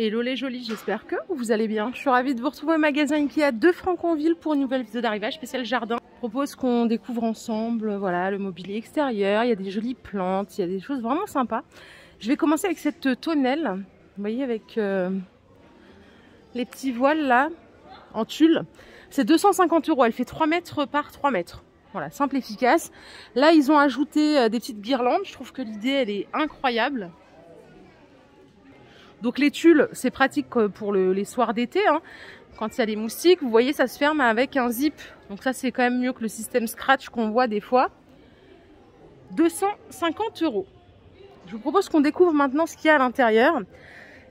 Hello les jolis, j'espère que vous allez bien. Je suis ravie de vous retrouver au magasin Ikea de Franconville pour une nouvelle vidéo d'arrivage spécial jardin. Je propose qu'on découvre ensemble voilà, le mobilier extérieur. Il y a des jolies plantes, il y a des choses vraiment sympas. Je vais commencer avec cette tonnelle, vous voyez, avec les petits voiles là, en tulle. C'est 250 €, elle fait 3 mètres par 3 mètres. Voilà, simple, efficace. Là, ils ont ajouté des petites guirlandes. Je trouve que l'idée, elle est incroyable. Donc les tulles, c'est pratique pour les soirs d'été, hein. Quand il y a les moustiques, vous voyez, ça se ferme avec un zip. Donc ça, c'est quand même mieux que le système scratch qu'on voit des fois. 250 €. Je vous propose qu'on découvre maintenant ce qu'il y a à l'intérieur.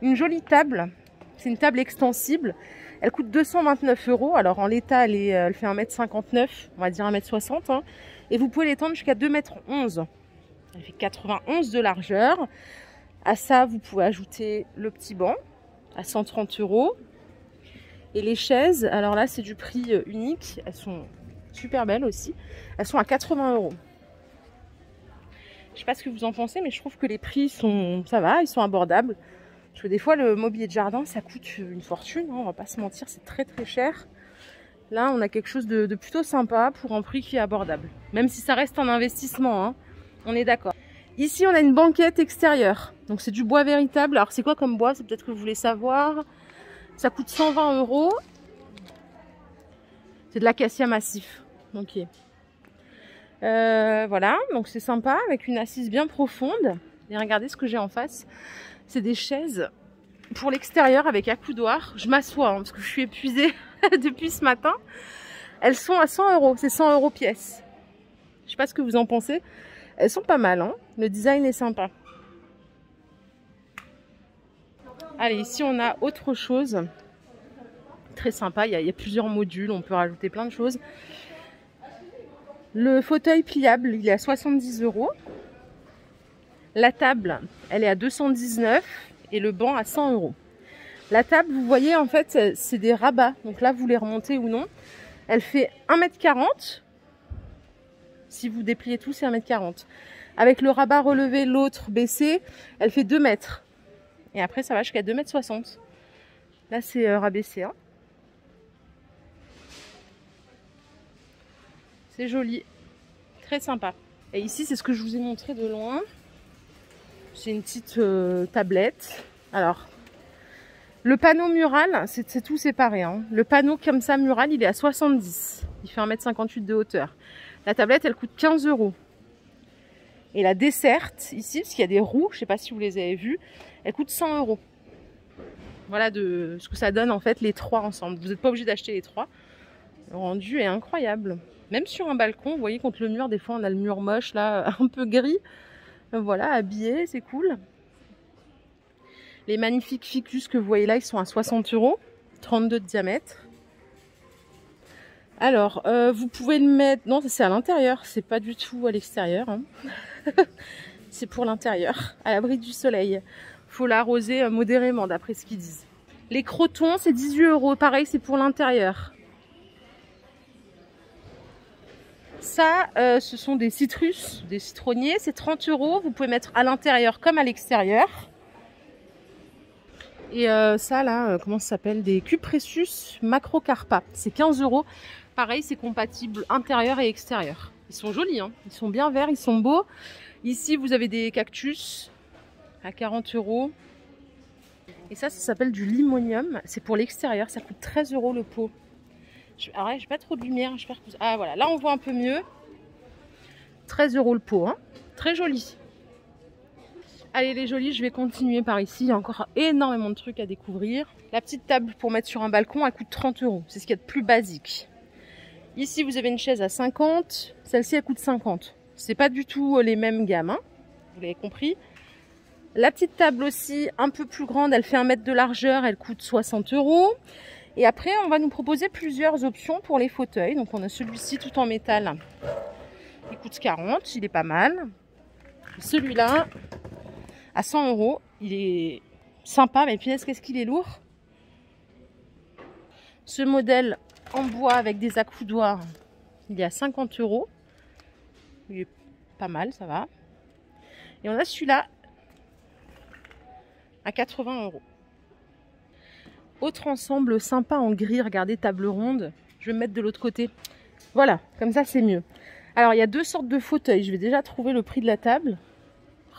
Une jolie table. C'est une table extensible. Elle coûte 229 €. Alors en l'état, elle fait 1,59 m, on va dire 1,60 m. Hein. Et vous pouvez l'étendre jusqu'à 2,11 m. Elle fait 91 de largeur. À ça, vous pouvez ajouter le petit banc à 130 €. Et les chaises, alors là, c'est du prix unique. Elles sont super belles aussi. Elles sont à 80 €. Je sais pas ce que vous en pensez, mais je trouve que les prix sont, ça va, ils sont abordables. Parce que des fois, le mobilier de jardin, ça coûte une fortune. Hein, on va pas se mentir, c'est très très cher. Là, on a quelque chose de plutôt sympa pour un prix qui est abordable. Même si ça reste un investissement, hein, on est d'accord. Ici, on a une banquette extérieure. Donc, c'est du bois véritable. Alors, c'est quoi comme bois? C'est peut-être que vous voulez savoir. Ça coûte 120 €. C'est de l'acacia massif. Ok. Voilà. Donc, c'est sympa avec une assise bien profonde. Et regardez ce que j'ai en face. C'est des chaises pour l'extérieur avec accoudoir. Je m'assois hein, parce que je suis épuisée depuis ce matin. Elles sont à 100 €. C'est 100 € pièce. Je sais pas ce que vous en pensez. Elles sont pas mal, hein. Le design est sympa. Allez, ici on a autre chose. Très sympa, il y a plusieurs modules, on peut rajouter plein de choses. Le fauteuil pliable, il est à 70 €. La table, elle est à 219 € et le banc à 100 €. La table, vous voyez, en fait, c'est des rabats. Donc là, vous les remontez ou non. Elle fait 1,40 m. Si vous dépliez tout, c'est 1,40 m. Avec le rabat relevé, l'autre baissé, elle fait 2 mètres. Et après, ça va jusqu'à 2,60 m. Là, c'est rabaissé. Hein. C'est joli. Très sympa. Et ici, c'est ce que je vous ai montré de loin. C'est une petite tablette. Alors, le panneau mural, c'est tout séparé. Hein. Le panneau comme ça, mural, il est à 70. Il fait 1,58 m de hauteur. La tablette, elle coûte 15 €. Et la desserte, ici, parce qu'il y a des roues, je ne sais pas si vous les avez vues, elle coûte 100 €. Voilà de ce que ça donne en fait les trois ensemble. Vous n'êtes pas obligé d'acheter les trois. Le rendu est incroyable. Même sur un balcon, vous voyez contre le mur, des fois on a le mur moche là, un peu gris. Voilà, habillé, c'est cool. Les magnifiques ficus que vous voyez là, ils sont à 60 €, 32 de diamètre. Alors, vous pouvez le mettre... Non, c'est à l'intérieur, c'est pas du tout à l'extérieur. Hein. C'est pour l'intérieur, à l'abri du soleil. Faut l'arroser modérément, d'après ce qu'ils disent. Les crotons, c'est 18 €. Pareil, c'est pour l'intérieur. Ça, ce sont des citrus, des citronniers. C'est 30 €. Vous pouvez mettre à l'intérieur comme à l'extérieur. Et ça, là, comment ça s'appelle? Des Cupressus macrocarpa. C'est 15 €. Pareil, c'est compatible intérieur et extérieur. Ils sont jolis, hein. Ils sont bien verts, ils sont beaux. Ici, vous avez des cactus à 40 €. Et ça s'appelle du limonium. C'est pour l'extérieur. Ça coûte 13 € le pot. Alors, j'ai pas trop de lumière. J'espère que vous... Ah, voilà. Là, on voit un peu mieux. 13 € le pot. Hein. Très joli. Allez, les jolis, je vais continuer par ici. Il y a encore énormément de trucs à découvrir. La petite table pour mettre sur un balcon, elle coûte 30 €. C'est ce qu'il y a de plus basique. Ici, vous avez une chaise à 50. Celle-ci, elle coûte 50. C'est pas du tout les mêmes gammes. Hein. Vous l'avez compris. La petite table aussi, un peu plus grande, elle fait 1 mètre de largeur, elle coûte 60 €. Et après, on va nous proposer plusieurs options pour les fauteuils. Donc, on a celui-ci tout en métal. Il coûte 40, il est pas mal. Celui-là, à 100 €, il est sympa, mais punaise, qu'est-ce qu'il est lourd. Ce modèle en bois avec des accoudoirs, il est à 50 €. Il est pas mal, ça va. Et on a celui-là à 80 €. Autre ensemble sympa en gris, regardez, table ronde. Je vais me mettre de l'autre côté. Voilà, comme ça c'est mieux. Alors il y a deux sortes de fauteuils. Je vais déjà trouver le prix de la table.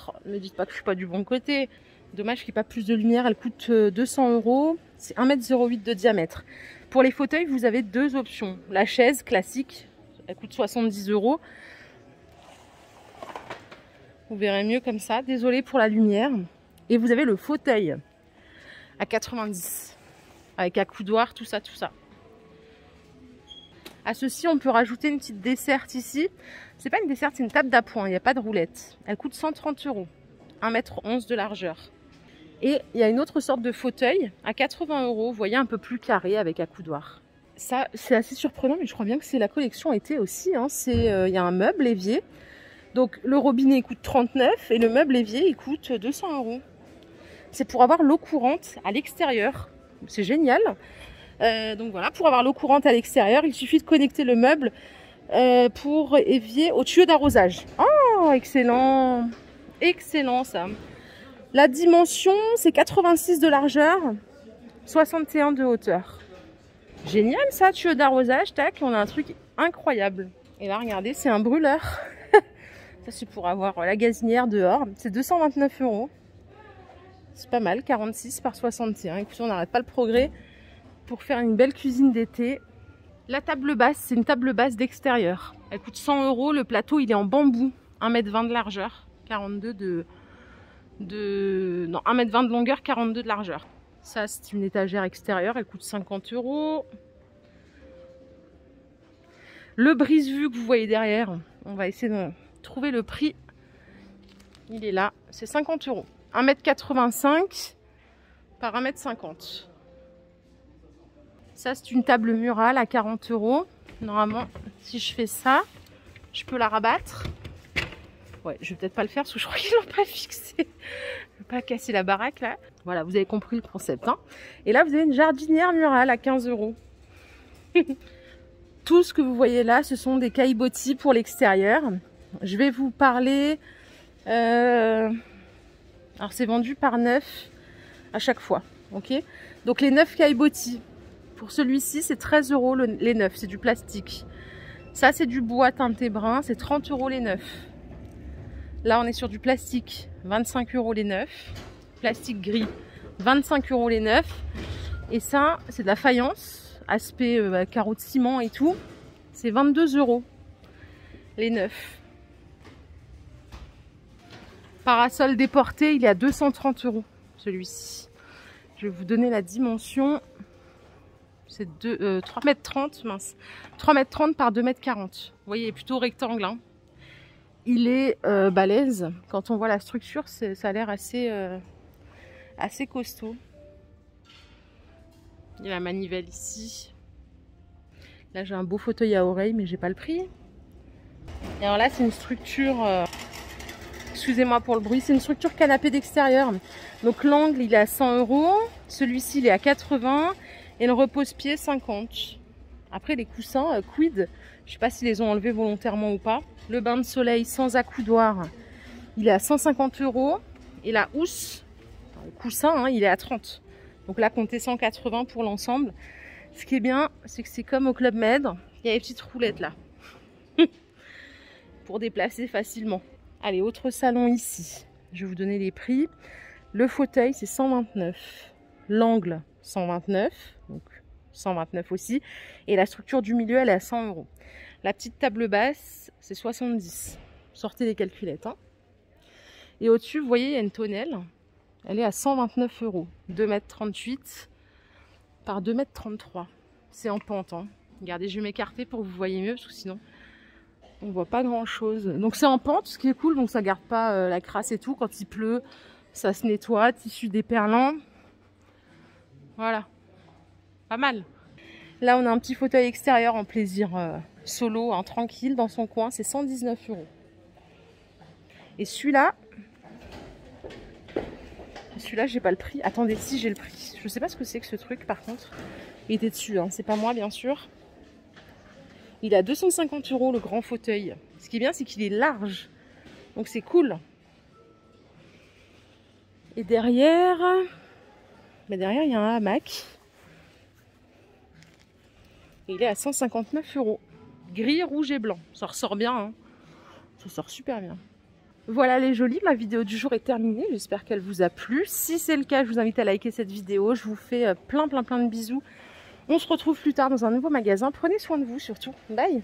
Oh, ne me dites pas que je suis pas du bon côté. Dommage qu'il n'y ait pas plus de lumière. Elle coûte 200 €. C'est 1,08 m de diamètre. Pour les fauteuils, vous avez deux options. La chaise classique, elle coûte 70 €. Vous verrez mieux comme ça. Désolée pour la lumière. Et vous avez le fauteuil à 90 €. Avec accoudoir, tout ça, tout ça. À ceci, on peut rajouter une petite desserte ici. C'est pas une desserte, c'est une table d'appoint. Il n'y a pas de roulette. Elle coûte 130 €. 1,11 m de largeur. Et il y a une autre sorte de fauteuil à 80 €. Vous voyez, un peu plus carré avec accoudoir. Ça, c'est assez surprenant, mais je crois bien que c'est la collection été aussi. Hein. Il y a un meuble évier. Donc le robinet coûte 39 € et le meuble évier il coûte 200 €. C'est pour avoir l'eau courante à l'extérieur. C'est génial. Donc voilà, pour avoir l'eau courante à l'extérieur, il suffit de connecter le meuble pour évier au tuyau d'arrosage. Oh, excellent! Excellent ça. La dimension, c'est 86 de largeur, 61 de hauteur. Génial ça, tuyau d'arrosage, tac, on a un truc incroyable. Et là, regardez, c'est un brûleur. Ça, c'est pour avoir la gazinière dehors. C'est 229 €. C'est pas mal, 46 par 61. Écoutez, on n'arrête pas le progrès pour faire une belle cuisine d'été. La table basse, c'est une table basse d'extérieur. Elle coûte 100 €. Le plateau, il est en bambou. 1,20 m de largeur, 42 non, 1,20 m de longueur, 42 de largeur. Ça, c'est une étagère extérieure. Elle coûte 50 €. Le brise-vue que vous voyez derrière, on va essayer de trouver le prix. Il est là, c'est 50 €. 1,85 m par 1,50 m. Ça, c'est une table murale à 40 €. Normalement, si je fais ça, je peux la rabattre. Ouais, je vais peut-être pas le faire parce que je crois qu'ils l'ont pas fixé. Je vais pas casser la baraque là. Voilà, vous avez compris le concept. Hein. Et là, vous avez une jardinière murale à 15 €. Tout ce que vous voyez là, ce sont des caillebotis pour l'extérieur. Je vais vous parler... Alors, c'est vendu par 9 à chaque fois. Ok. Donc, les 9 caillebotis. Pour celui-ci, c'est 13 € les 9. C'est du plastique. Ça, c'est du bois teinté brun. C'est 30 € les 9. Là, on est sur du plastique. 25 € les 9. Plastique gris. 25 € les 9. Et ça, c'est de la faïence. Aspect carreaux de ciment et tout. C'est 22 € les 9. Parasol déporté, il est à 230 € celui-ci. Je vais vous donner la dimension. C'est 3,30 m, mince. 3,30 m par 2,40 m. Vous voyez, il est plutôt rectangle. Hein. Il est balèze. Quand on voit la structure, ça a l'air assez costaud. Il y a la manivelle ici. Là, j'ai un beau fauteuil à oreilles, mais j'ai pas le prix. Et alors là, c'est une structure... Excusez-moi pour le bruit. C'est une structure canapé d'extérieur. Donc l'angle, il est à 100 €. Celui-ci, il est à 80 €. Et le repose-pied, 50 €. Après, les coussins, Quid. Je sais pas s'ils les ont enlevés volontairement ou pas. Le bain de soleil sans accoudoir, il est à 150 €. Et la housse, le coussin, hein, il est à 30 €. Donc là, comptez 180 € pour l'ensemble. Ce qui est bien, c'est que c'est comme au Club Med. Il y a les petites roulettes là. Pour déplacer facilement. Allez, autre salon ici. Je vais vous donner les prix. Le fauteuil, c'est 129 €. L'angle, 129 €. Donc 129 € aussi. Et la structure du milieu, elle est à 100 €. La petite table basse, c'est 70 €. Sortez les calculettes. Hein. Et au-dessus, vous voyez, il y a une tonnelle. Elle est à 129 €. 2,38 m par 2,33 m. C'est en pente. Hein. Regardez, je vais m'écarter pour que vous voyez mieux, parce que sinon, on voit pas grand-chose. Donc c'est en pente, ce qui est cool. Donc ça garde pas la crasse et tout. Quand il pleut, ça se nettoie. Tissu déperlant. Voilà. Pas mal. Là, on a un petit fauteuil extérieur en plaisir solo, hein, tranquille, dans son coin. C'est 119 €. Et celui-là, j'ai pas le prix. Attendez, si j'ai le prix. Je sais pas ce que c'est que ce truc, par contre. Il était dessus, hein. C'est pas moi, bien sûr. Il est à 250 € le grand fauteuil. Ce qui est bien, c'est qu'il est large. Donc c'est cool. Et derrière, il y a un hamac. Et il est à 159 €. Gris, rouge et blanc. Ça ressort bien, hein. Ça sort super bien. Voilà les jolis, ma vidéo du jour est terminée. J'espère qu'elle vous a plu. Si c'est le cas, je vous invite à liker cette vidéo. Je vous fais plein de bisous. On se retrouve plus tard dans un nouveau magasin. Prenez soin de vous surtout. Bye!